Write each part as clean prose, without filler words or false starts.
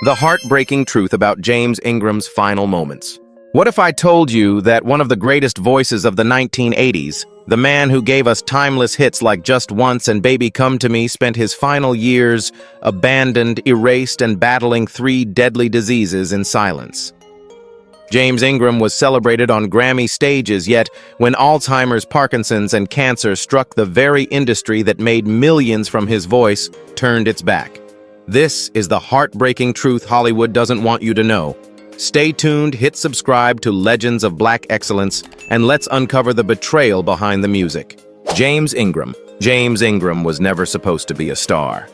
The heartbreaking truth about James Ingram's final moments. What if I told you that one of the greatest voices of the 1980s, the man who gave us timeless hits like Just Once and Baby Come to Me, spent his final years abandoned, erased, and battling 3 deadly diseases in silence? James Ingram was celebrated on Grammy stages, yet when Alzheimer's, Parkinson's, and cancer struck, the very industry that made millions from his voice turned its back. This is the heartbreaking truth Hollywood doesn't want you to know. Stay tuned, hit subscribe to Legends of Black Excellence, and let's uncover the betrayal behind the music. James Ingram. James Ingram was never supposed to be a star.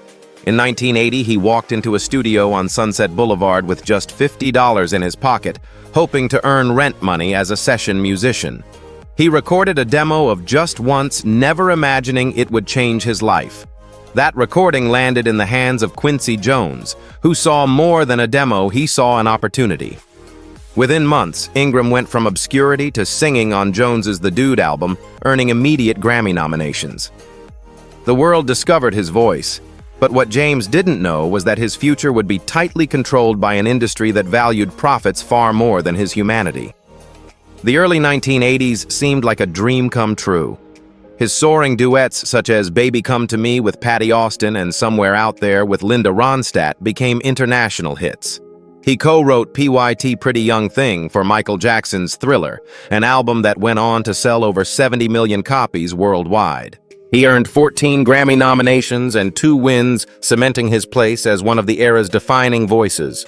In 1980, he walked into a studio on Sunset Boulevard with just $50 in his pocket, hoping to earn rent money as a session musician. He recorded a demo of Just Once, never imagining it would change his life. That recording landed in the hands of Quincy Jones, who saw more than a demo, he saw an opportunity. Within months, Ingram went from obscurity to singing on Jones's The Dude album, earning immediate Grammy nominations. The world discovered his voice, but what James didn't know was that his future would be tightly controlled by an industry that valued profits far more than his humanity. The early 1980s seemed like a dream come true. His soaring duets such as Baby Come to Me with Patty Austin and Somewhere Out There with Linda Ronstadt became international hits. He co-wrote PYT Pretty Young Thing for Michael Jackson's Thriller, an album that went on to sell over 70 million copies worldwide. He earned 14 Grammy nominations and 2 wins, cementing his place as one of the era's defining voices.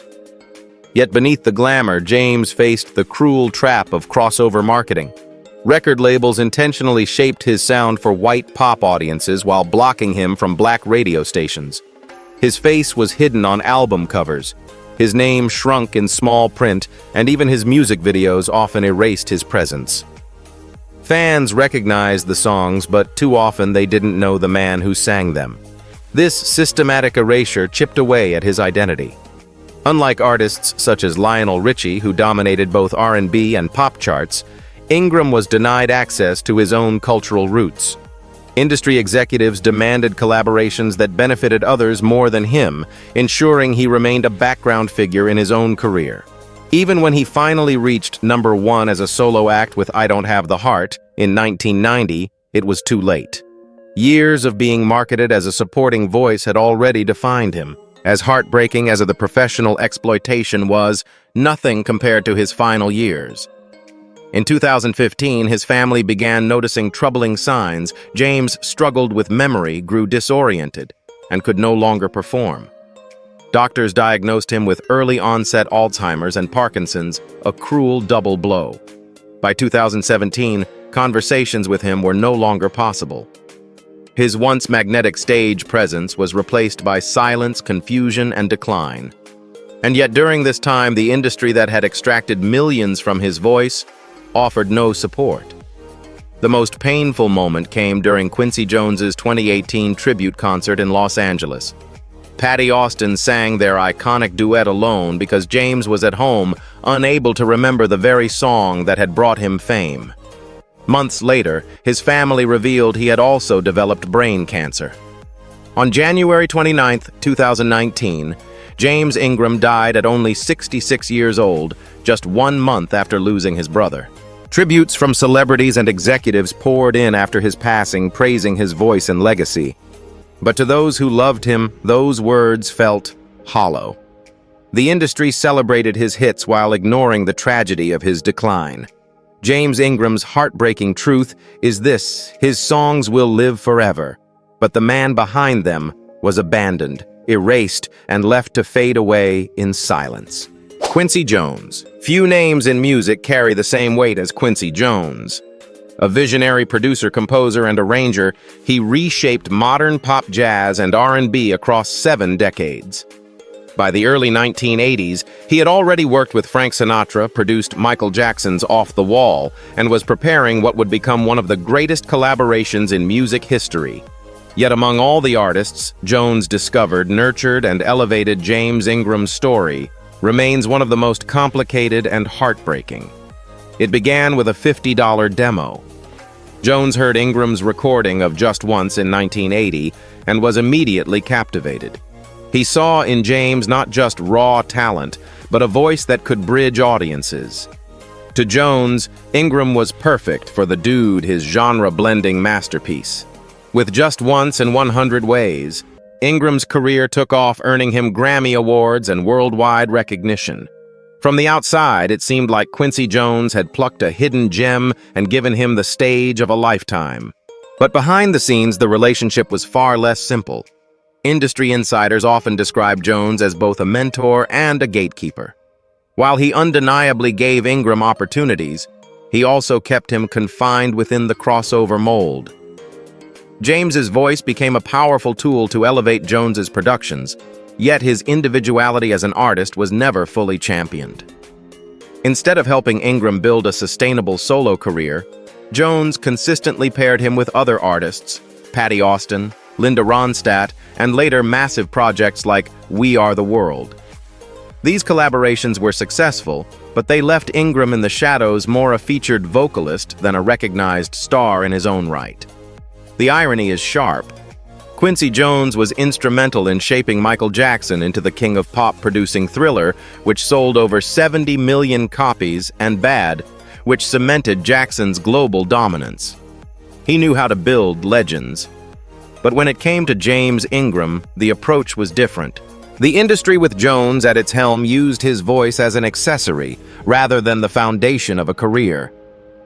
Yet beneath the glamour, James faced the cruel trap of crossover marketing. Record labels intentionally shaped his sound for white pop audiences while blocking him from black radio stations. His face was hidden on album covers. His name shrunk in small print, and even his music videos often erased his presence. Fans recognized the songs, but too often they didn't know the man who sang them. This systematic erasure chipped away at his identity. Unlike artists such as Lionel Richie, who dominated both R&B and pop charts, Ingram was denied access to his own cultural roots. Industry executives demanded collaborations that benefited others more than him, ensuring he remained a background figure in his own career. Even when he finally reached #1 as a solo act with I Don't Have the Heart in 1990, it was too late. Years of being marketed as a supporting voice had already defined him. As heartbreaking as the professional exploitation was, nothing compared to his final years. In 2015, his family began noticing troubling signs. James struggled with memory, grew disoriented, and could no longer perform. Doctors diagnosed him with early-onset Alzheimer's and Parkinson's, a cruel double blow. By 2017, conversations with him were no longer possible. His once magnetic stage presence was replaced by silence, confusion, and decline. And yet during this time, the industry that had extracted millions from his voice offered no support. The most painful moment came during Quincy Jones's 2018 tribute concert in Los Angeles. Patty Austin sang their iconic duet alone because James was at home, unable to remember the very song that had brought him fame. Months later, his family revealed he had also developed brain cancer. On January 29, 2019, James Ingram died at only 66 years old, just 1 month after losing his brother. Tributes from celebrities and executives poured in after his passing, praising his voice and legacy. But to those who loved him, those words felt hollow. The industry celebrated his hits while ignoring the tragedy of his decline. James Ingram's heartbreaking truth is this: his songs will live forever, but the man behind them was abandoned, erased, and left to fade away in silence. Quincy Jones. Few names in music carry the same weight as Quincy Jones. A visionary producer, composer, and arranger, he reshaped modern pop, jazz, and R&B across 7 decades. By the early 1980s, he had already worked with Frank Sinatra, produced Michael Jackson's Off the Wall, and was preparing what would become one of the greatest collaborations in music history. Yet among all the artists Jones discovered, nurtured, and elevated, James Ingram's story remains one of the most complicated and heartbreaking. It began with a $50 demo. Jones heard Ingram's recording of Just Once in 1980 and was immediately captivated. He saw in James not just raw talent, but a voice that could bridge audiences. To Jones, Ingram was perfect for the dude, his genre-blending masterpiece. With Just Once and 100 Ways, Ingram's career took off, earning him Grammy Awards and worldwide recognition. From the outside, it seemed like Quincy Jones had plucked a hidden gem and given him the stage of a lifetime. But behind the scenes, the relationship was far less simple. Industry insiders often describe Jones as both a mentor and a gatekeeper. While he undeniably gave Ingram opportunities, he also kept him confined within the crossover mold. James's voice became a powerful tool to elevate Jones's productions, yet his individuality as an artist was never fully championed. Instead of helping Ingram build a sustainable solo career, Jones consistently paired him with other artists, Patti Austin, Linda Ronstadt, and later massive projects like We Are the World. These collaborations were successful, but they left Ingram in the shadows, more a featured vocalist than a recognized star in his own right. The irony is sharp. Quincy Jones was instrumental in shaping Michael Jackson into the king of pop, producing Thriller, which sold over 70 million copies, and Bad, which cemented Jackson's global dominance. He knew how to build legends. But when it came to James Ingram, the approach was different. The industry with Jones at its helm used his voice as an accessory, rather than the foundation of a career.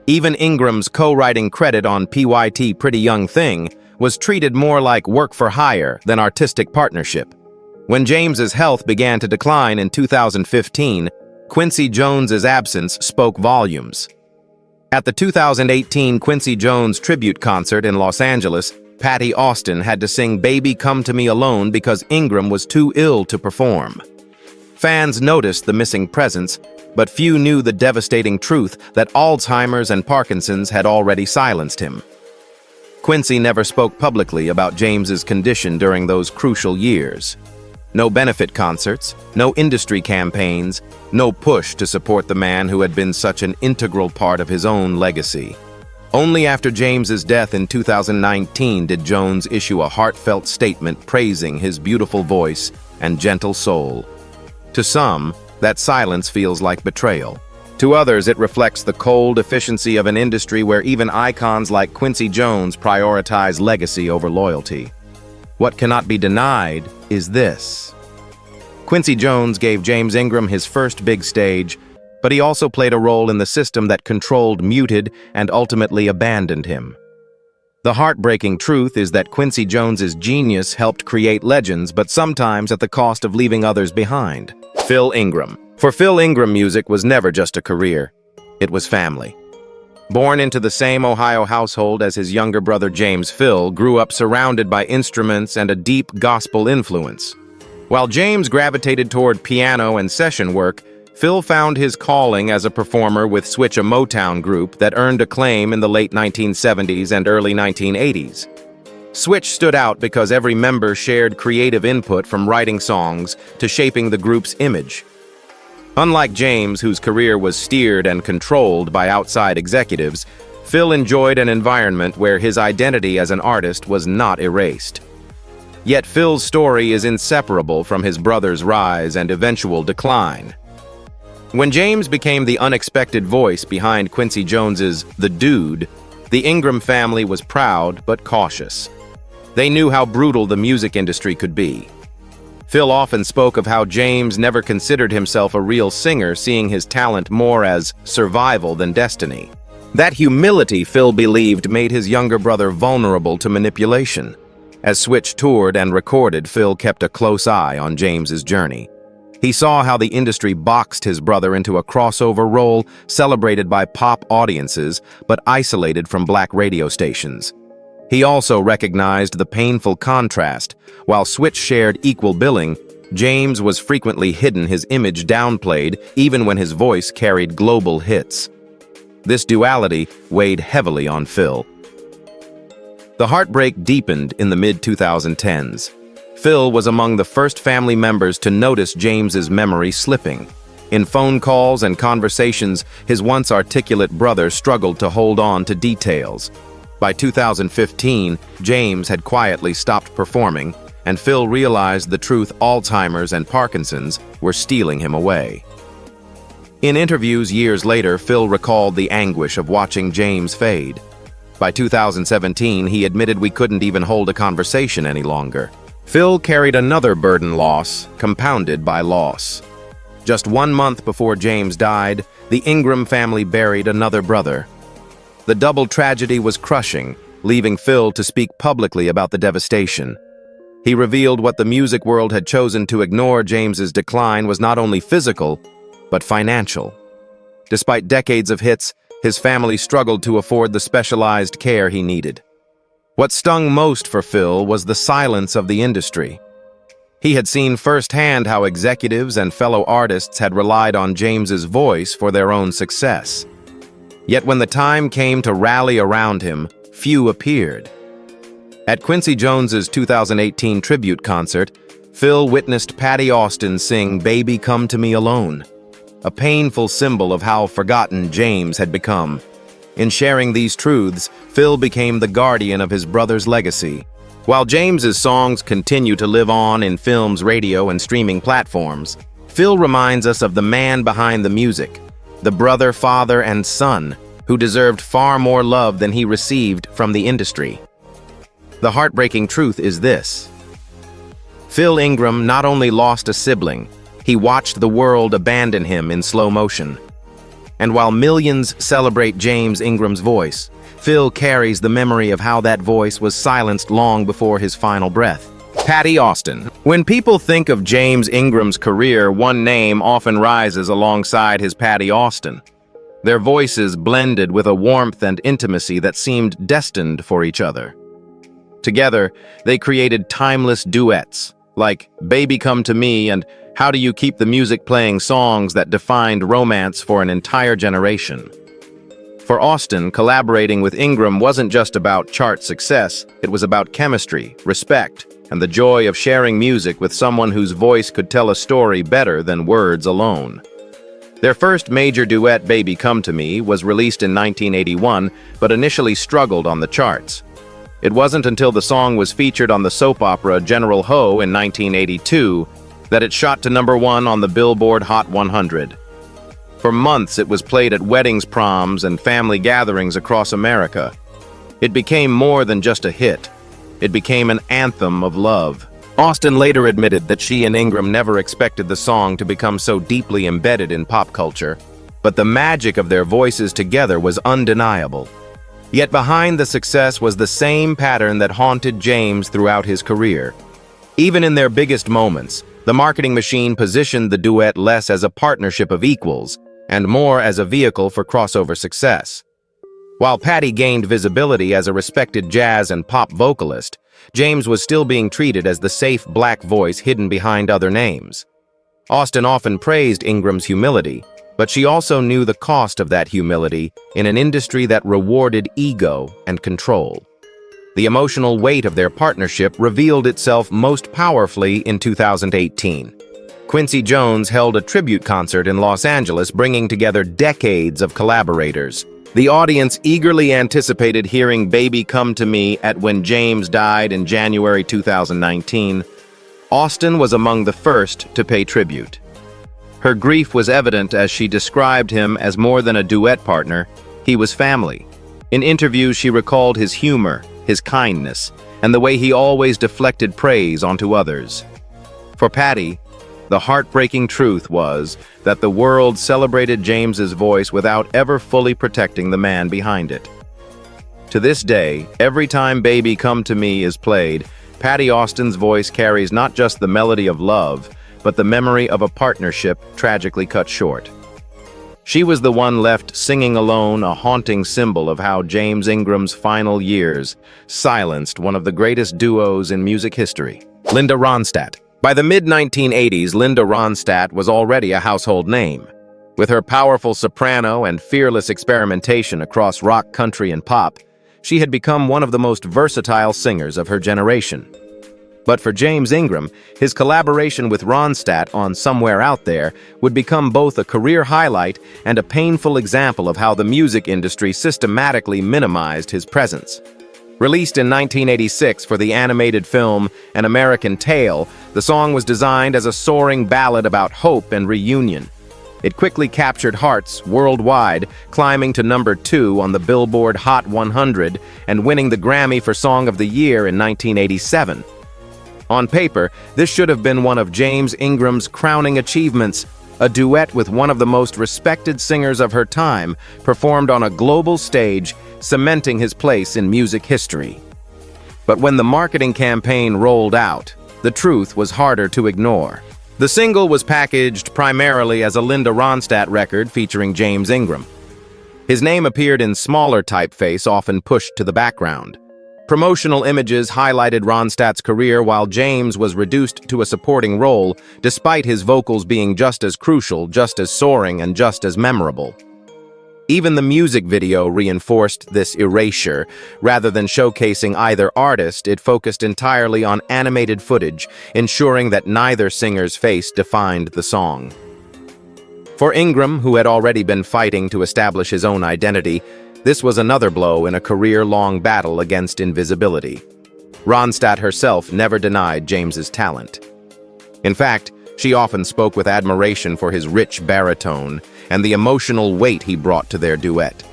Even Ingram's co-writing credit on PYT Pretty Young Thing was treated more like work for hire than artistic partnership. When James's health began to decline in 2015, Quincy Jones's absence spoke volumes. At the 2018 Quincy Jones tribute concert in Los Angeles, Patti Austin had to sing Baby Come to Me alone because Ingram was too ill to perform. Fans noticed the missing presence, but few knew the devastating truth that Alzheimer's and Parkinson's had already silenced him. Quincy never spoke publicly about James's condition during those crucial years. No benefit concerts, no industry campaigns, no push to support the man who had been such an integral part of his own legacy. Only after James's death in 2019 did Jones issue a heartfelt statement praising his beautiful voice and gentle soul. To some, that silence feels like betrayal. To others, it reflects the cold efficiency of an industry where even icons like Quincy Jones prioritize legacy over loyalty. What cannot be denied is this. Quincy Jones gave James Ingram his first big stage, but he also played a role in the system that controlled, muted, and ultimately abandoned him. The heartbreaking truth is that Quincy Jones's genius helped create legends, but sometimes at the cost of leaving others behind. Phil Ingram. For Phil Ingram, music was never just a career. It was family. Born into the same Ohio household as his younger brother James, Phil grew up surrounded by instruments and a deep gospel influence. While James gravitated toward piano and session work, Phil found his calling as a performer with Switch, a Motown group that earned acclaim in the late 1970s and early 1980s. Switch stood out because every member shared creative input, from writing songs to shaping the group's image. Unlike James, whose career was steered and controlled by outside executives, Phil enjoyed an environment where his identity as an artist was not erased. Yet Phil's story is inseparable from his brother's rise and eventual decline. When James became the unexpected voice behind Quincy Jones's The Dude, the Ingram family was proud but cautious. They knew how brutal the music industry could be. Phil often spoke of how James never considered himself a real singer, seeing his talent more as survival than destiny. That humility, Phil believed, made his younger brother vulnerable to manipulation. As Switch toured and recorded, Phil kept a close eye on James's journey. He saw how the industry boxed his brother into a crossover role, celebrated by pop audiences, but isolated from black radio stations. He also recognized the painful contrast. While Switch shared equal billing, James was frequently hidden, his image downplayed, even when his voice carried global hits. This duality weighed heavily on Phil. The heartbreak deepened in the mid-2010s. Phil was among the first family members to notice James's memory slipping. In phone calls and conversations, his once articulate brother struggled to hold on to details. By 2015, James had quietly stopped performing, and Phil realized the truth: Alzheimer's and Parkinson's were stealing him away. In interviews years later, Phil recalled the anguish of watching James fade. By 2017, he admitted we couldn't even hold a conversation any longer. Phil carried another burden: loss, compounded by loss. Just 1 month before James died, the Ingram family buried another brother. The double tragedy was crushing, leaving Phil to speak publicly about the devastation. He revealed what the music world had chosen to ignore: James's decline was not only physical, but financial. Despite decades of hits, his family struggled to afford the specialized care he needed. What stung most for Phil was the silence of the industry. He had seen firsthand how executives and fellow artists had relied on James's voice for their own success. Yet when the time came to rally around him, few appeared. At Quincy Jones's 2018 tribute concert, Phil witnessed Patty Austin sing "Baby Come to Me Alone," a painful symbol of how forgotten James had become. In sharing these truths, Phil became the guardian of his brother's legacy. While James's songs continue to live on in films, radio, and streaming platforms, Phil reminds us of the man behind the music, the brother, father, and son, who deserved far more love than he received from the industry. The heartbreaking truth is this: Phil Ingram not only lost a sibling, he watched the world abandon him in slow motion. And while millions celebrate James Ingram's voice, Phil carries the memory of how that voice was silenced long before his final breath. Patty Austin. When people think of James Ingram's career, one name often rises alongside his: Patty Austin. Their voices blended with a warmth and intimacy that seemed destined for each other. Together, they created timeless duets, like "Baby Come to Me" and "How Do You Keep the Music Playing," songs that defined romance for an entire generation. For Austin, collaborating with Ingram wasn't just about chart success, it was about chemistry, respect, and the joy of sharing music with someone whose voice could tell a story better than words alone. Their first major duet, "Baby Come to Me," was released in 1981, but initially struggled on the charts. It wasn't until the song was featured on the soap opera General Ho in 1982 that it shot to #1 on the Billboard Hot 100. For months, it was played at weddings, proms, and family gatherings across America. It became more than just a hit. It became an anthem of love. Austin later admitted that she and Ingram never expected the song to become so deeply embedded in pop culture, but the magic of their voices together was undeniable. Yet behind the success was the same pattern that haunted James throughout his career. Even in their biggest moments, the marketing machine positioned the duet less as a partnership of equals and more as a vehicle for crossover success. While Patty gained visibility as a respected jazz and pop vocalist, James was still being treated as the safe black voice hidden behind other names. Austin often praised Ingram's humility, but she also knew the cost of that humility in an industry that rewarded ego and control. The emotional weight of their partnership revealed itself most powerfully in 2018. Quincy Jones held a tribute concert in Los Angeles, bringing together decades of collaborators. The audience eagerly anticipated hearing "Baby Come to Me" when James died in January 2019. Austin was among the first to pay tribute. Her grief was evident as she described him as more than a duet partner. He was family. In interviews, she recalled his humor, his kindness, and the way he always deflected praise onto others. For Patty, the heartbreaking truth was that the world celebrated James's voice without ever fully protecting the man behind it. To this day, every time "Baby Come to Me" is played, Patty Austin's voice carries not just the melody of love, but the memory of a partnership tragically cut short. She was the one left singing alone, a haunting symbol of how James Ingram's final years silenced one of the greatest duos in music history. Linda Ronstadt. By the mid-1980s, Linda Ronstadt was already a household name. With her powerful soprano and fearless experimentation across rock, country, and pop, she had become one of the most versatile singers of her generation. But for James Ingram, his collaboration with Ronstadt on "Somewhere Out There" would become both a career highlight and a painful example of how the music industry systematically minimized his presence. Released in 1986 for the animated film An American Tale, the song was designed as a soaring ballad about hope and reunion. It quickly captured hearts worldwide, climbing to number 2 on the Billboard Hot 100 and winning the Grammy for Song of the Year in 1987. On paper, this should have been one of James Ingram's crowning achievements, a duet with one of the most respected singers of her time, performed on a global stage, cementing his place in music history. But when the marketing campaign rolled out, the truth was harder to ignore. The single was packaged primarily as a Linda Ronstadt record featuring James Ingram. His name appeared in smaller typeface, often pushed to the background. Promotional images highlighted Ronstadt's career while James was reduced to a supporting role, despite his vocals being just as crucial, just as soaring, and just as memorable. Even the music video reinforced this erasure. Rather than showcasing either artist, it focused entirely on animated footage, ensuring that neither singer's face defined the song. For Ingram, who had already been fighting to establish his own identity, this was another blow in a career-long battle against invisibility. Ronstadt herself never denied James's talent. In fact, she often spoke with admiration for his rich baritone and the emotional weight he brought to their duet.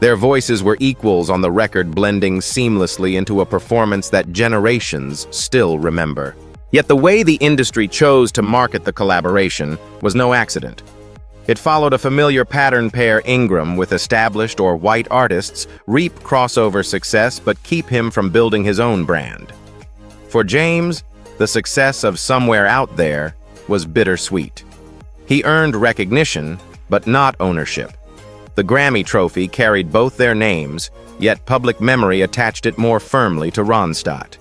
Their voices were equals on the record, blending seamlessly into a performance that generations still remember. Yet the way the industry chose to market the collaboration was no accident. It followed a familiar pattern. Pair Ingram with established or white artists reap crossover success but keep him from building his own brand. For James, the success of Somewhere Out There was bittersweet. He earned recognition, but not ownership. The Grammy trophy carried both their names, yet public memory attached it more firmly to Ronstadt.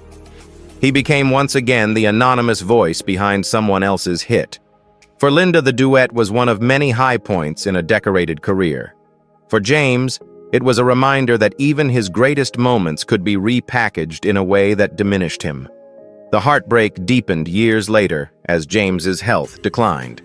He became once again the anonymous voice behind someone else's hit. For Linda, the duet was one of many high points in a decorated career. For James, it was a reminder that even his greatest moments could be repackaged in a way that diminished him. The heartbreak deepened years later as James's health declined.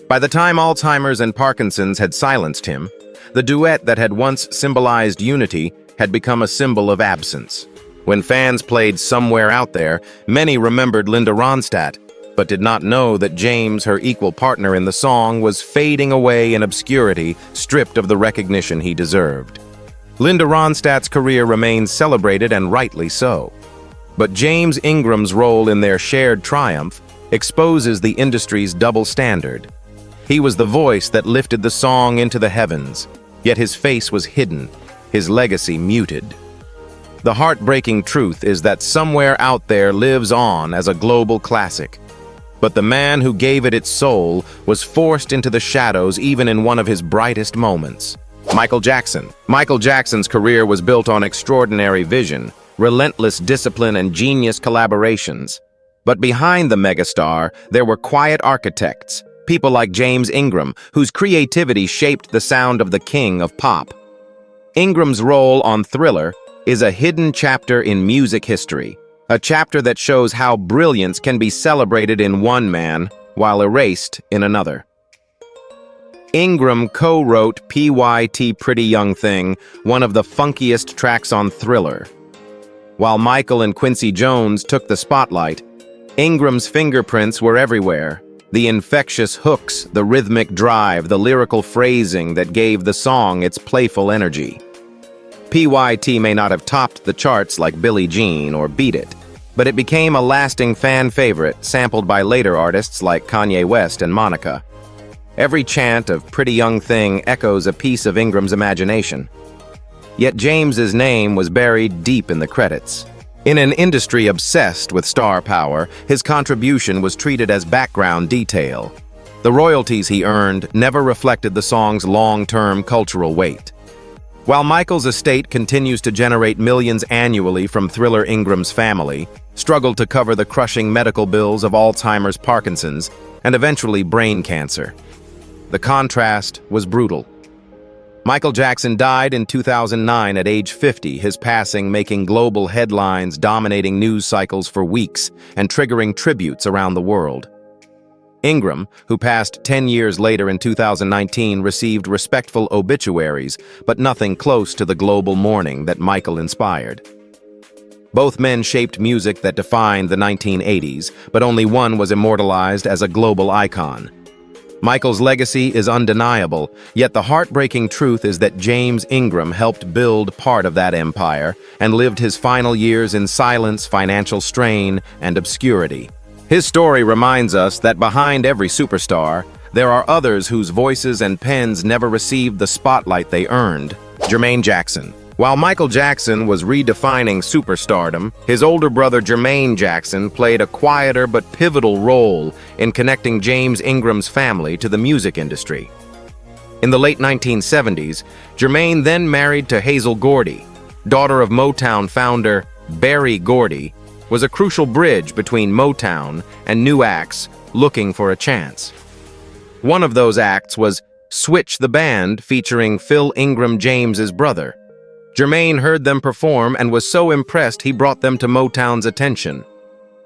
By the time Alzheimer's and Parkinson's had silenced him, the duet that had once symbolized unity had become a symbol of absence. When fans played Somewhere Out There, many remembered Linda Ronstadt, but did not know that James, her equal partner in the song, was fading away in obscurity, stripped of the recognition he deserved. Linda Ronstadt's career remains celebrated, and rightly so. But James Ingram's role in their shared triumph exposes the industry's double standard. He was the voice that lifted the song into the heavens, yet his face was hidden, his legacy muted. The heartbreaking truth is that Somewhere Out There lives on as a global classic. But the man who gave it its soul was forced into the shadows even in one of his brightest moments. Michael Jackson. Michael Jackson's career was built on extraordinary vision, relentless discipline, and genius collaborations. But behind the megastar, there were quiet architects, people like James Ingram, whose creativity shaped the sound of the king of pop. Ingram's role on Thriller is a hidden chapter in music history. A chapter that shows how brilliance can be celebrated in one man while erased in another. Ingram co-wrote PYT Pretty Young Thing, one of the funkiest tracks on Thriller. While Michael and Quincy Jones took the spotlight, Ingram's fingerprints were everywhere. The infectious hooks, the rhythmic drive, the lyrical phrasing that gave the song its playful energy. PYT may not have topped the charts like Billie Jean or Beat It, but it became a lasting fan favorite, sampled by later artists like Kanye West and Monica. Every chant of Pretty Young Thing echoes a piece of Ingram's imagination. Yet James's name was buried deep in the credits. In an industry obsessed with star power, his contribution was treated as background detail. The royalties he earned never reflected the song's long-term cultural weight. While Michael's estate continues to generate millions annually from Thriller, Ingram's family struggled to cover the crushing medical bills of Alzheimer's, Parkinson's, and eventually brain cancer. The contrast was brutal. Michael Jackson died in 2009 at age 50, his passing making global headlines, dominating news cycles for weeks, and triggering tributes around the world. Ingram, who passed 10 years later in 2019, received respectful obituaries, but nothing close to the global mourning that Michael inspired. Both men shaped music that defined the 1980s, but only one was immortalized as a global icon. Michael's legacy is undeniable, yet the heartbreaking truth is that James Ingram helped build part of that empire and lived his final years in silence, financial strain, and obscurity. His story reminds us that behind every superstar, there are others whose voices and pens never received the spotlight they earned. Jermaine Jackson. While Michael Jackson was redefining superstardom, his older brother Jermaine Jackson played a quieter but pivotal role in connecting James Ingram's family to the music industry. In the late 1970s, Jermaine then married to Hazel Gordy, daughter of Motown founder Berry Gordy, was a crucial bridge between Motown and new acts looking for a chance. One of those acts was Switch the Band, featuring Phil Ingram, James's brother. Jermaine heard them perform and was so impressed he brought them to Motown's attention.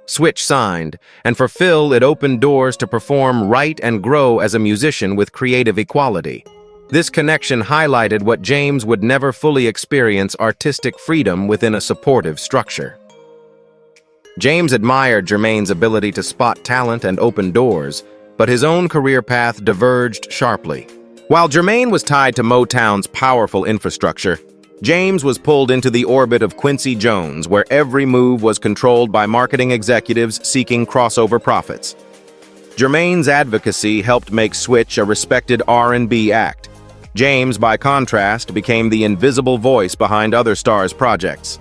Switch signed, and for Phil it opened doors to perform, write, and grow as a musician with creative equality. This connection highlighted what James would never fully experience: artistic freedom within a supportive structure. James admired Jermaine's ability to spot talent and open doors, but his own career path diverged sharply. While Jermaine was tied to Motown's powerful infrastructure, James was pulled into the orbit of Quincy Jones, where every move was controlled by marketing executives seeking crossover profits. Jermaine's advocacy helped make Switch a respected R&B act. James, by contrast, became the invisible voice behind other stars' projects.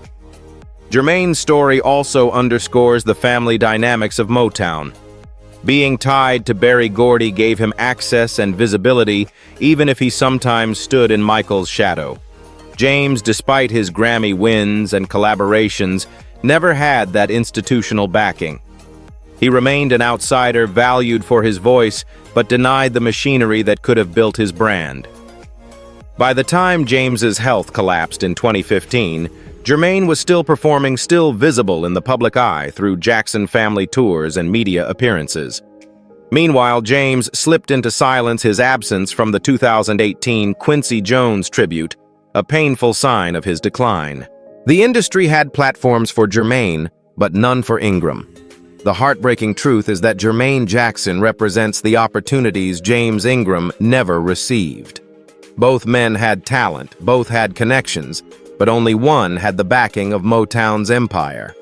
Jermaine's story also underscores the family dynamics of Motown. Being tied to Berry Gordy gave him access and visibility, even if he sometimes stood in Michael's shadow. James, despite his Grammy wins and collaborations, never had that institutional backing. He remained an outsider, valued for his voice, but denied the machinery that could have built his brand. By the time James's health collapsed in 2015, Jermaine was still performing, still visible in the public eye through Jackson family tours and media appearances. Meanwhile, James slipped into silence, his absence from the 2018 Quincy Jones tribute, a painful sign of his decline. The industry had platforms for Jermaine, but none for Ingram. The heartbreaking truth is that Jermaine Jackson represents the opportunities James Ingram never received. Both men had talent, both had connections, but only one had the backing of Motown's empire.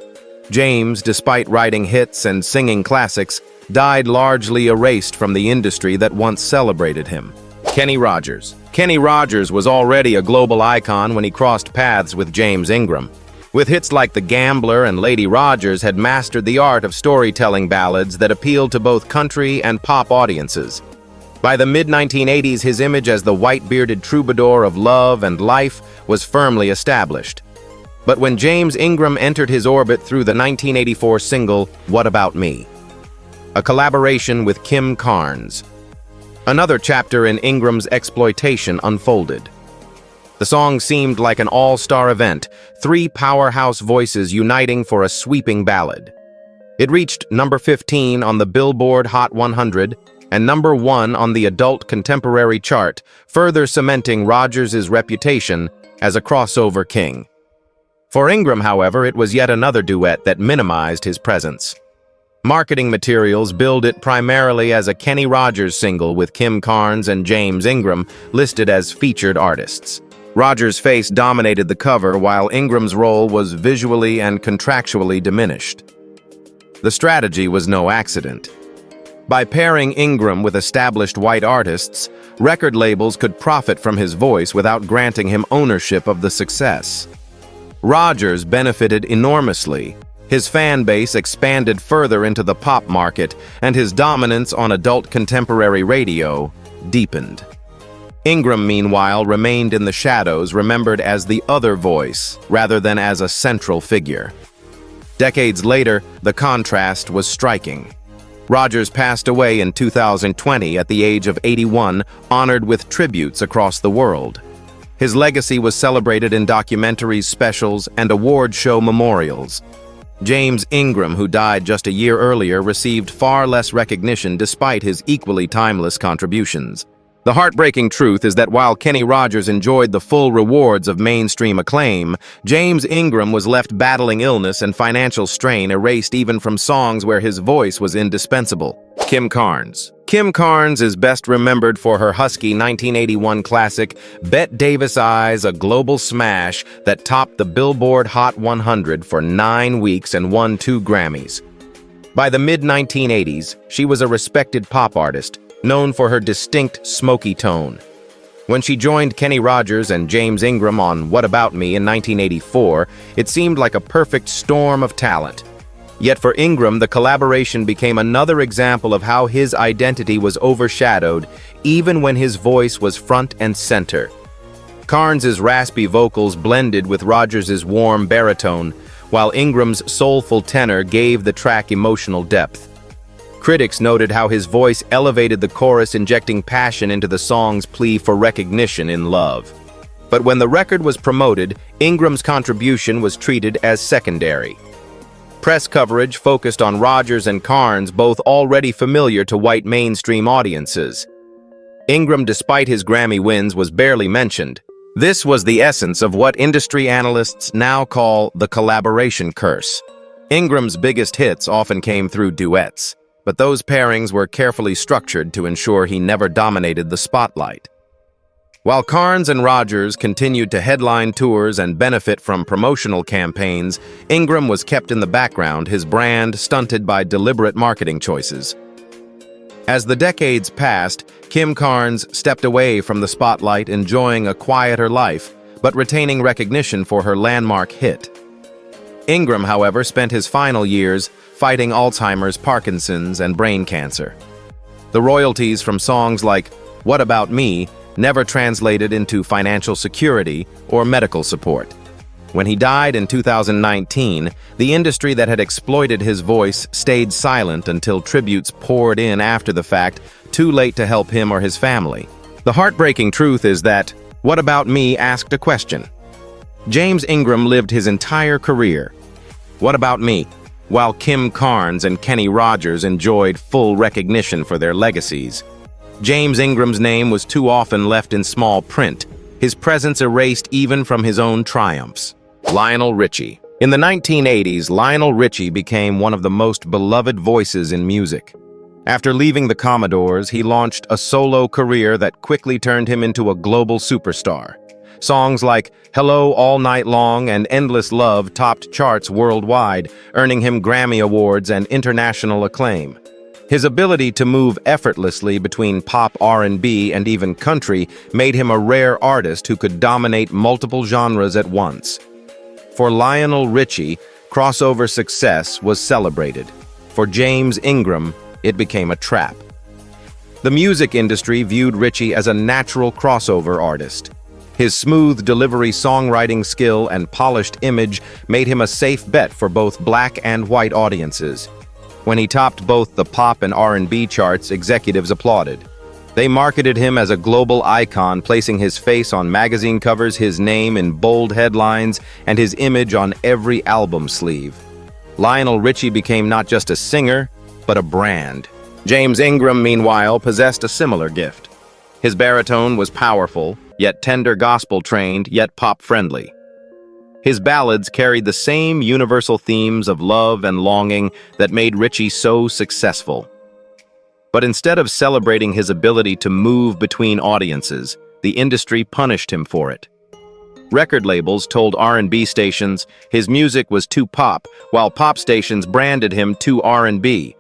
James, despite writing hits and singing classics, died largely erased from the industry that once celebrated him. Kenny Rogers. Kenny Rogers was already a global icon when he crossed paths with James Ingram. With hits like The Gambler and Lady Rogers, had mastered the art of storytelling ballads that appealed to both country and pop audiences. By the mid-1980s, his image as the white-bearded troubadour of love and life was firmly established. But when James Ingram entered his orbit through the 1984 single, What About Me?, a collaboration with Kim Carnes, another chapter in Ingram's exploitation unfolded. The song seemed like an all-star event, three powerhouse voices uniting for a sweeping ballad. It reached number 15 on the Billboard Hot 100 and number 1 on the adult contemporary chart, further cementing Rogers' reputation as a crossover king. For Ingram, however, it was yet another duet that minimized his presence. Marketing materials billed it primarily as a Kenny Rogers single with Kim Carnes and James Ingram listed as featured artists. Rogers' face dominated the cover while Ingram's role was visually and contractually diminished. The strategy was no accident. By pairing Ingram with established white artists, record labels could profit from his voice without granting him ownership of the success. Rogers benefited enormously. His fan base expanded further into the pop market, and his dominance on adult contemporary radio deepened. Ingram, meanwhile, remained in the shadows, remembered as the other voice rather than as a central figure. Decades later, the contrast was striking. Rogers passed away in 2020 at the age of 81, honored with tributes across the world. His legacy was celebrated in documentaries, specials, and award show memorials. James Ingram, who died just a year earlier, received far less recognition despite his equally timeless contributions. The heartbreaking truth is that while Kenny Rogers enjoyed the full rewards of mainstream acclaim, James Ingram was left battling illness and financial strain, erased even from songs where his voice was indispensable. Kim Carnes. Kim Carnes is best remembered for her husky 1981 classic, Bet Davis Eyes, a global smash that topped the Billboard Hot 100 for 9 weeks and won 2 Grammys. By the mid-1980s, she was a respected pop artist, known for her distinct, smoky tone. When she joined Kenny Rogers and James Ingram on What About Me in 1984, it seemed like a perfect storm of talent. Yet for Ingram, the collaboration became another example of how his identity was overshadowed, even when his voice was front and center. Carnes' raspy vocals blended with Rogers' warm baritone, while Ingram's soulful tenor gave the track emotional depth. Critics noted how his voice elevated the chorus, injecting passion into the song's plea for recognition in love. But when the record was promoted, Ingram's contribution was treated as secondary. Press coverage focused on Rogers and Carnes, both already familiar to white mainstream audiences. Ingram, despite his Grammy wins, was barely mentioned. This was the essence of what industry analysts now call the collaboration curse. Ingram's biggest hits often came through duets, but those pairings were carefully structured to ensure he never dominated the spotlight. While Carnes and Rogers continued to headline tours and benefit from promotional campaigns, Ingram was kept in the background, his brand stunted by deliberate marketing choices. As the decades passed, Kim Carnes stepped away from the spotlight, enjoying a quieter life, but retaining recognition for her landmark hit. Ingram, however, spent his final years fighting Alzheimer's, Parkinson's, and brain cancer. The royalties from songs like What About Me never translated into financial security or medical support. When he died in 2019, the industry that had exploited his voice stayed silent until tributes poured in after the fact, too late to help him or his family. The heartbreaking truth is that What About Me asked a question. James Ingram lived his entire career. What about me? While Kim Carnes and Kenny Rogers enjoyed full recognition for their legacies. James Ingram's name was too often left in small print, his presence erased even from his own triumphs. Lionel Richie. In the 1980s, Lionel Richie became one of the most beloved voices in music. After leaving the Commodores, he launched a solo career that quickly turned him into a global superstar. Songs like Hello All Night Long and Endless Love topped charts worldwide, earning him Grammy Awards and international acclaim. His ability to move effortlessly between pop, R&B, and even country made him a rare artist who could dominate multiple genres at once. For Lionel Richie, crossover success was celebrated. For James Ingram, it became a trap. The music industry viewed Richie as a natural crossover artist. His smooth delivery, songwriting skill, and polished image made him a safe bet for both black and white audiences. When he topped both the pop and R&B charts, executives applauded. They marketed him as a global icon, placing his face on magazine covers, his name in bold headlines, and his image on every album sleeve. Lionel Richie became not just a singer, but a brand. James Ingram, meanwhile, possessed a similar gift. His baritone was powerful, yet tender, gospel-trained, yet pop-friendly. His ballads carried the same universal themes of love and longing that made Richie so successful. But instead of celebrating his ability to move between audiences, the industry punished him for it. Record labels told R&B stations his music was too pop, while pop stations branded him too R&B.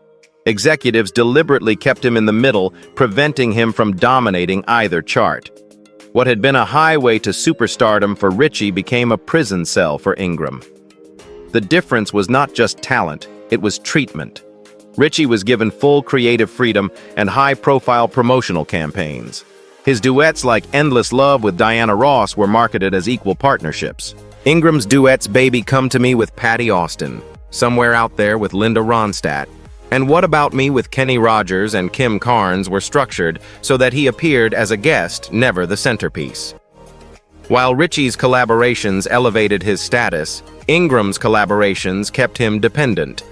Executives deliberately kept him in the middle, preventing him from dominating either chart. What had been a highway to superstardom for Richie became a prison cell for Ingram. The difference was not just talent, it was treatment. Richie was given full creative freedom and high-profile promotional campaigns. His duets like Endless Love with Diana Ross were marketed as equal partnerships. Ingram's duets Baby Come to Me with Patty Austin, Somewhere Out There with Linda Ronstadt, and What About Me with Kenny Rogers and Kim Carnes were structured so that he appeared as a guest, never the centerpiece. While Richie's collaborations elevated his status, Ingram's collaborations kept him dependent.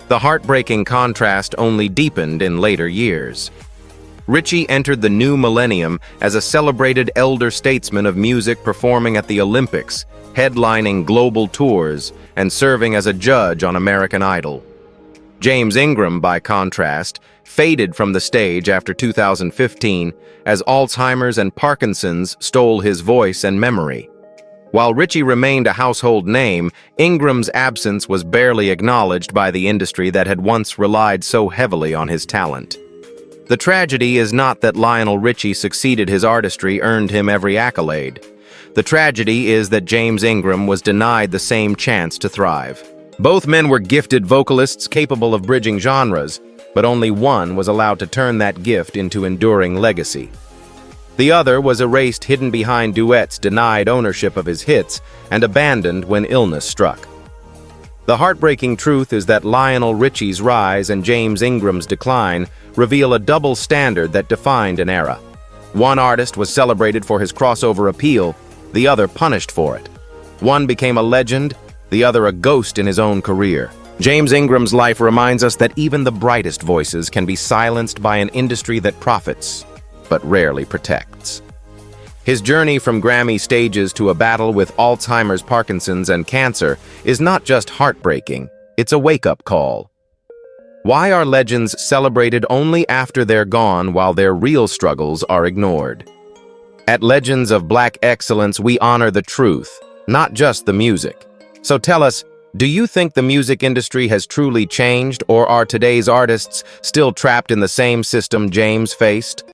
The heartbreaking contrast only deepened in later years. Ritchie entered the new millennium as a celebrated elder statesman of music, performing at the Olympics, headlining global tours, and serving as a judge on American Idol. James Ingram, by contrast, faded from the stage after 2015 as Alzheimer's and Parkinson's stole his voice and memory. While Ritchie remained a household name, Ingram's absence was barely acknowledged by the industry that had once relied so heavily on his talent. The tragedy is not that Lionel Richie succeeded; his artistry earned him every accolade. The tragedy is that James Ingram was denied the same chance to thrive. Both men were gifted vocalists capable of bridging genres, but only one was allowed to turn that gift into enduring legacy. The other was erased, hidden behind duets, denied ownership of his hits, and abandoned when illness struck. The heartbreaking truth is that Lionel Richie's rise and James Ingram's decline reveal a double standard that defined an era. One artist was celebrated for his crossover appeal, the other punished for it. One became a legend, the other a ghost in his own career. James Ingram's life reminds us that even the brightest voices can be silenced by an industry that profits, but rarely protects. His journey from Grammy stages to a battle with Alzheimer's, Parkinson's, and cancer is not just heartbreaking, it's a wake-up call. Why are legends celebrated only after they're gone while their real struggles are ignored? At Legends of Black Excellence, we honor the truth, not just the music. So tell us, do you think the music industry has truly changed, or are today's artists still trapped in the same system James faced?